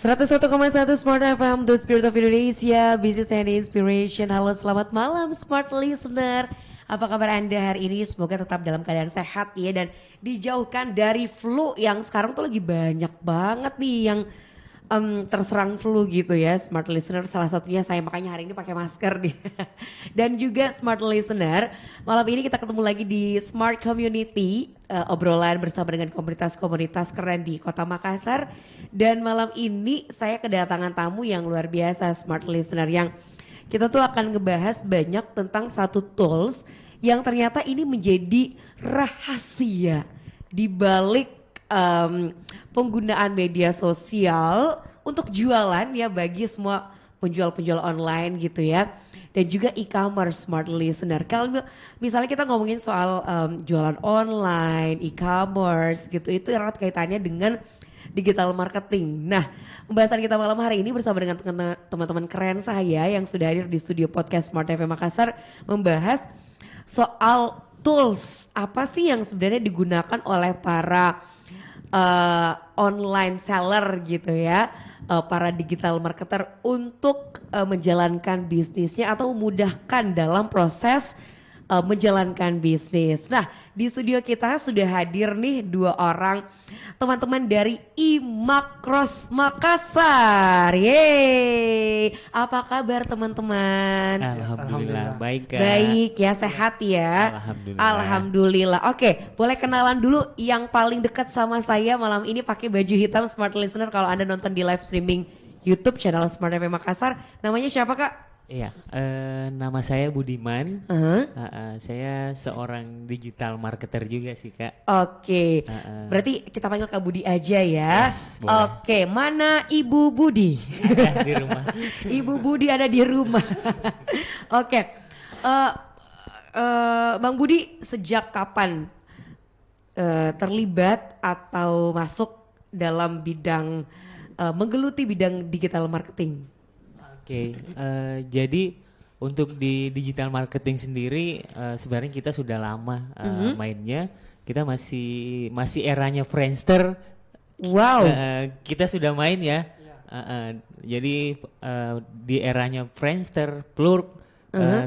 101,1 Smart FM, The Spirit of Indonesia, Business and Inspiration. Halo, selamat malam Smart Listener. Apa kabar Anda hari ini? Semoga tetap dalam keadaan sehat ya dan dijauhkan dari flu yang sekarang tuh lagi banyak banget nih yang terserang flu gitu ya. Smart Listener salah satunya saya, makanya hari ini pakai masker nih. Dan juga Smart Listener, malam ini kita ketemu lagi di Smart Community, obrolan bersama dengan komunitas-komunitas keren di Kota Makassar. Dan malam ini saya kedatangan tamu yang luar biasa Smart Listener, yang kita tuh akan ngebahas banyak tentang satu tools yang ternyata ini menjadi rahasia di balik penggunaan media sosial untuk jualan ya bagi semua penjual-penjual online gitu ya. Dan juga e-commerce Smart Listener. Kalau misalnya kita ngomongin soal jualan online, e-commerce gitu, itu erat kaitannya dengan digital marketing. Nah, pembahasan kita malam hari ini bersama dengan teman-teman keren saya yang sudah hadir di studio podcast Smart FM Makassar, membahas soal tools apa sih yang sebenarnya digunakan oleh para online seller gitu ya, para digital marketer untuk menjalankan bisnisnya atau memudahkan dalam proses menjalankan bisnis. Nah, di studio kita sudah hadir nih dua orang teman-teman dari Imakros Makassar. Yeay. Apa kabar teman-teman? Alhamdulillah baik Kak. Baik ya, sehat ya. Alhamdulillah. Oke, boleh kenalan dulu yang paling dekat sama saya malam ini pakai baju hitam Smart Listener kalau Anda nonton di live streaming YouTube channel Smart FM Makassar. Namanya siapa Kak? Iya, nama saya Budiman. Saya seorang digital marketer juga sih Kak. Oke, berarti kita panggil Kak Budi aja ya. Yes, boleh. Oke, mana Ibu Budi? Di rumah. Ibu Budi ada di rumah. Oke, Bang Budi sejak kapan terlibat atau masuk dalam bidang menggeluti bidang digital marketing? Oke, jadi untuk di digital marketing sendiri sebenarnya kita sudah lama mainnya. Kita masih eranya Friendster. Wow. Kita sudah main ya. Jadi di eranya Friendster, Plurk,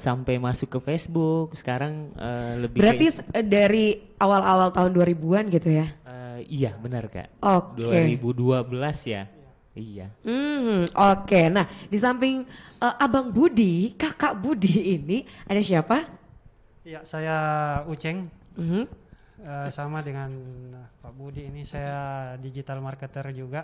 sampai masuk ke Facebook. Sekarang lebih. Berarti dari awal-awal tahun 2000-an gitu ya? Iya benar Kak. Oke. 2012 ya. Iya. Oke. Nah, di samping Abang Budi, Kakak Budi ini ada siapa? Ya, saya Uceng. Sama dengan Pak Budi ini saya digital marketer juga.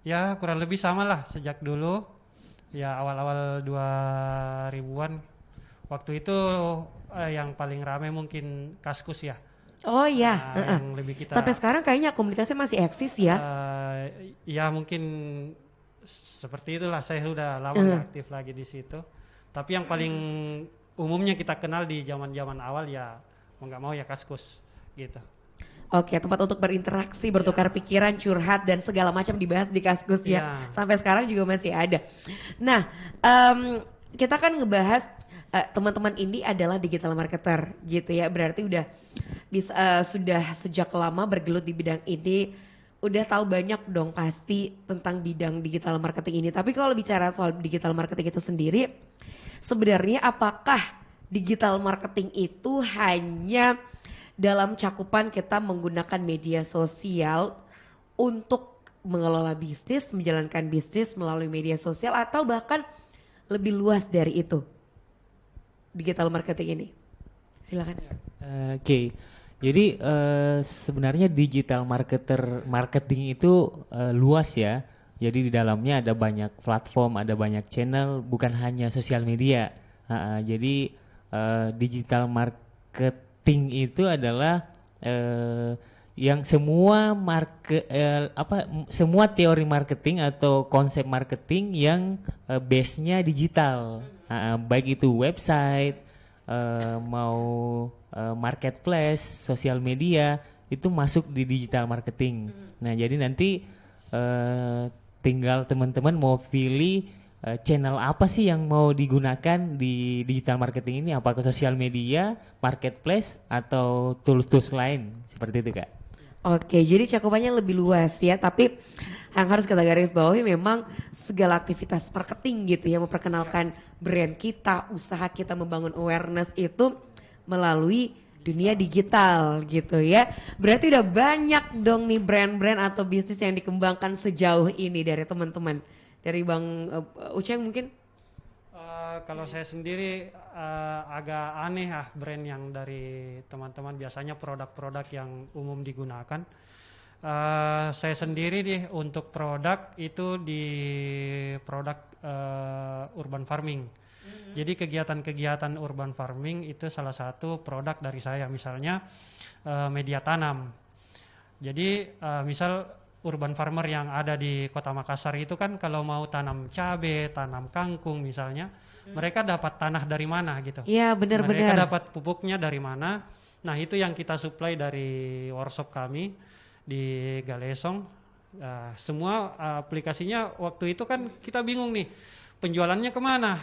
Ya kurang lebih sama lah sejak dulu. Ya awal-awal 2000-an. Waktu itu yang paling ramai mungkin Kaskus ya. Oh iya, yang lebih kita, sampai sekarang kayaknya komunitasnya masih eksis ya? Ya mungkin seperti itulah, saya sudah lama nggak aktif lagi di situ. Tapi yang paling umumnya kita kenal di zaman-zaman awal ya mau nggak mau ya Kaskus gitu. Oke, tempat untuk berinteraksi, bertukar pikiran, curhat dan segala macam dibahas di Kaskus ya. Sampai sekarang juga masih ada. Nah, kita kan ngebahas teman-teman ini adalah digital marketer gitu ya, berarti udah sudah sejak lama bergelut di bidang ini, udah tahu banyak dong pasti tentang bidang digital marketing ini. Tapi kalau bicara soal digital marketing itu sendiri, sebenarnya apakah digital marketing itu hanya dalam cakupan kita menggunakan media sosial untuk mengelola bisnis, menjalankan bisnis melalui media sosial, atau bahkan lebih luas dari itu digital marketing ini? Silakan. Oke. Jadi sebenarnya digital marketing itu luas ya. Jadi di dalamnya ada banyak platform, ada banyak channel, bukan hanya sosial media. Jadi digital marketing itu adalah yang semua semua teori marketing atau konsep marketing yang base-nya digital. Baik itu website, mau marketplace, sosial media, itu masuk di digital marketing. Nah, jadi nanti tinggal teman-teman mau pilih channel apa sih yang mau digunakan di digital marketing ini, apakah sosial media, marketplace, atau tools-tools lain, seperti itu Kak. Oke, jadi cakupannya lebih luas ya, tapi yang harus kita garis bawahi memang segala aktivitas marketing gitu ya, memperkenalkan brand kita, usaha kita membangun awareness itu melalui dunia digital gitu ya. Berarti udah banyak dong nih brand-brand atau bisnis yang dikembangkan sejauh ini dari teman-teman. Dari Bang Uceng mungkin? Kalau saya sendiri agak aneh ya brand yang dari teman-teman, biasanya produk-produk yang umum digunakan. Saya sendiri nih untuk produk itu di produk urban farming. Jadi kegiatan-kegiatan urban farming itu salah satu produk dari saya, misalnya media tanam. Jadi misal urban farmer yang ada di Kota Makassar itu kan kalau mau tanam cabai, tanam kangkung misalnya, mereka dapat tanah dari mana gitu. Iya benar-benar. Mereka dapat pupuknya dari mana. Nah itu yang kita supply dari workshop kami di Galesong. Semua aplikasinya waktu itu kan kita bingung nih, penjualannya kemana?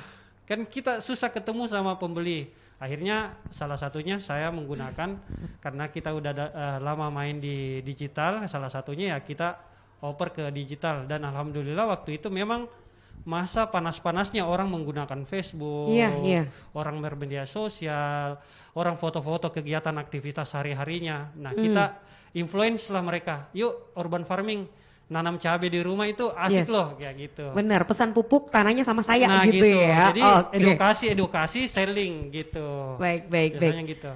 Kan kita susah ketemu sama pembeli. Akhirnya salah satunya saya menggunakan, karena kita udah lama main di digital, salah satunya ya kita oper ke digital. Dan alhamdulillah waktu itu memang masa panas-panasnya orang menggunakan Facebook, orang bermedia sosial, orang foto-foto kegiatan aktivitas sehari-harinya. Nah kita influence lah mereka, yuk urban farming, nanam cabai di rumah itu asik loh, kayak gitu. Benar, pesan pupuk tanahnya sama saya nah, gitu ya. Jadi edukasi selling gitu. Baik. Biasanya gitu.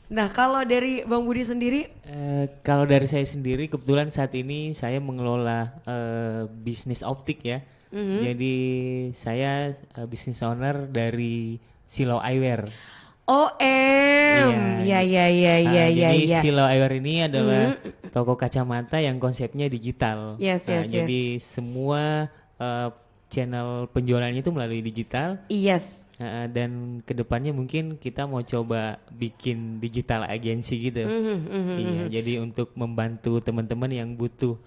Nah kalau dari Bang Budi sendiri? Kalau dari saya sendiri kebetulan saat ini saya mengelola bisnis optik ya. Jadi saya business owner dari Silo Eyewear. Jadi Silo Eyewear ini adalah toko kacamata yang konsepnya digital. Jadi semua channel penjualannya itu melalui digital. Dan kedepannya mungkin kita mau coba bikin digital agency gitu. Jadi untuk membantu teman-teman yang butuh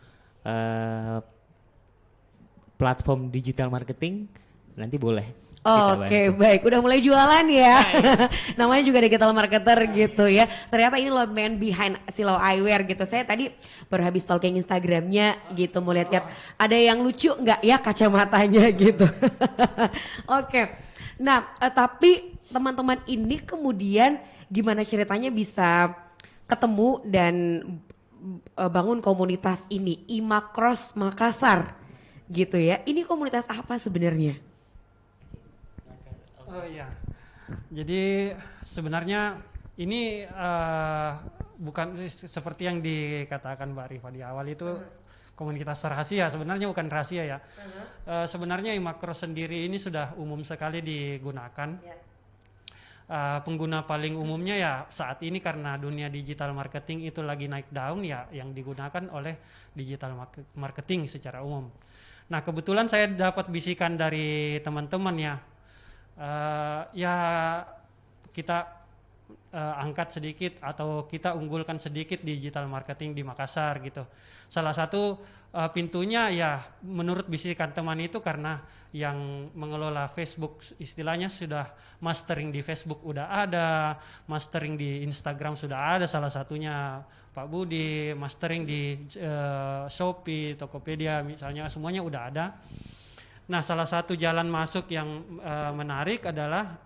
platform digital marketing, nanti boleh. Oke, baik. Udah mulai jualan ya. Namanya juga digital marketer gitu ya. Ternyata ini loh man behind Silo Eyewear gitu. Saya tadi baru habis stalking Instagramnya gitu. Mau lihat-lihat ada yang lucu nggak ya kacamatanya gitu. Oke. Nah, tapi teman-teman ini kemudian gimana ceritanya bisa ketemu dan bangun komunitas ini, Imakros Makassar gitu ya. Ini komunitas apa sebenarnya? Oh iya, jadi sebenarnya ini bukan seperti yang dikatakan Mbak Rifa di awal itu komunitas rahasia, sebenarnya bukan rahasia ya. Sebenarnya Imakros sendiri ini sudah umum sekali digunakan. Pengguna paling umumnya ya saat ini karena dunia digital marketing itu lagi naik daun ya, yang digunakan oleh digital marketing secara umum. Nah kebetulan saya dapat bisikan dari teman-teman ya. Ya kita angkat sedikit atau kita unggulkan sedikit digital marketing di Makassar gitu. Salah satu pintunya ya menurut bisikan teman itu karena yang mengelola Facebook istilahnya sudah mastering di Facebook udah ada, mastering di Instagram sudah ada, salah satunya Pak Budi, mastering di Shopee, Tokopedia misalnya, semuanya udah ada. Nah, salah satu jalan masuk yang menarik adalah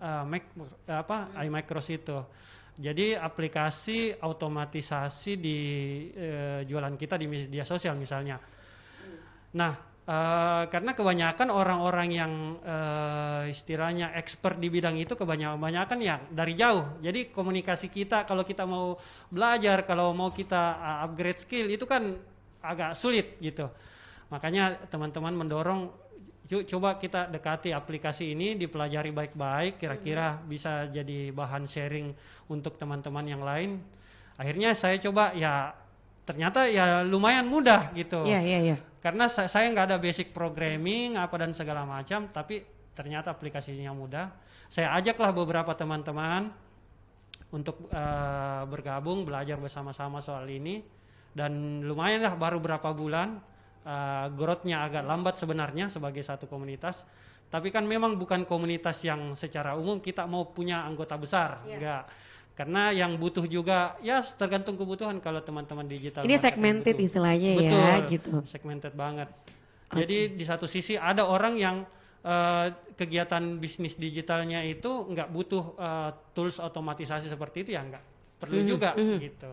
iMicros itu. Jadi aplikasi otomatisasi di jualan kita di media sosial misalnya. Nah, karena kebanyakan orang-orang yang istilahnya expert di bidang itu kebanyakan ya dari jauh. Jadi komunikasi kita kalau kita mau belajar, kalau mau kita upgrade skill itu kan agak sulit gitu. Makanya teman-teman mendorong, yuk coba kita dekati aplikasi ini, dipelajari baik-baik, kira-kira bisa jadi bahan sharing untuk teman-teman yang lain. Akhirnya saya coba ya ternyata ya lumayan mudah gitu. Karena saya nggak ada basic programming apa dan segala macam, tapi ternyata aplikasinya mudah. Saya ajaklah beberapa teman-teman untuk bergabung, belajar bersama-sama soal ini. Dan lumayan lah baru berapa bulan. Growth-nya agak lambat sebenarnya sebagai satu komunitas, tapi kan memang bukan komunitas yang secara umum kita mau punya anggota besar, enggak. Karena yang butuh juga ya tergantung kebutuhan. Kalau teman-teman digital Ini marketing segmented butuh. istilahnya ya Betul, gitu. segmented banget. Jadi di satu sisi ada orang yang kegiatan bisnis digitalnya itu nggak butuh tools otomatisasi seperti itu, ya nggak perlu juga gitu.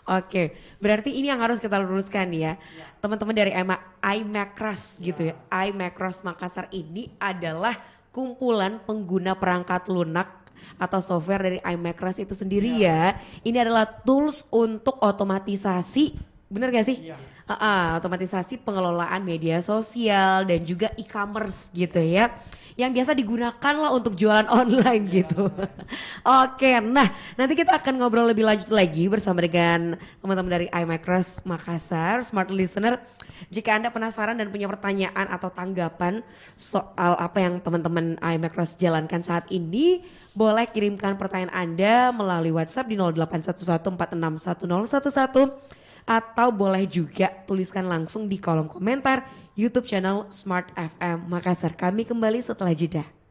Oke, berarti ini yang harus kita luruskan ya. Teman-teman dari iMacros gitu ya. iMacros Makassar ini adalah kumpulan pengguna perangkat lunak atau software dari iMacros itu sendiri ya. Ini adalah tools untuk otomatisasi, bener gak sih? Iya. Otomatisasi pengelolaan media sosial dan juga e-commerce gitu ya. Yang biasa digunakan lah untuk jualan online gitu. Oke, nah nanti kita akan ngobrol lebih lanjut lagi bersama dengan teman-teman dari iMacros Makassar, Smart Listener. Jika Anda penasaran dan punya pertanyaan atau tanggapan soal apa yang teman-teman iMacros jalankan saat ini, boleh kirimkan pertanyaan Anda melalui WhatsApp di 0811461011 atau boleh juga tuliskan langsung di kolom komentar YouTube channel Smart FM Makassar. Kami kembali setelah jeda.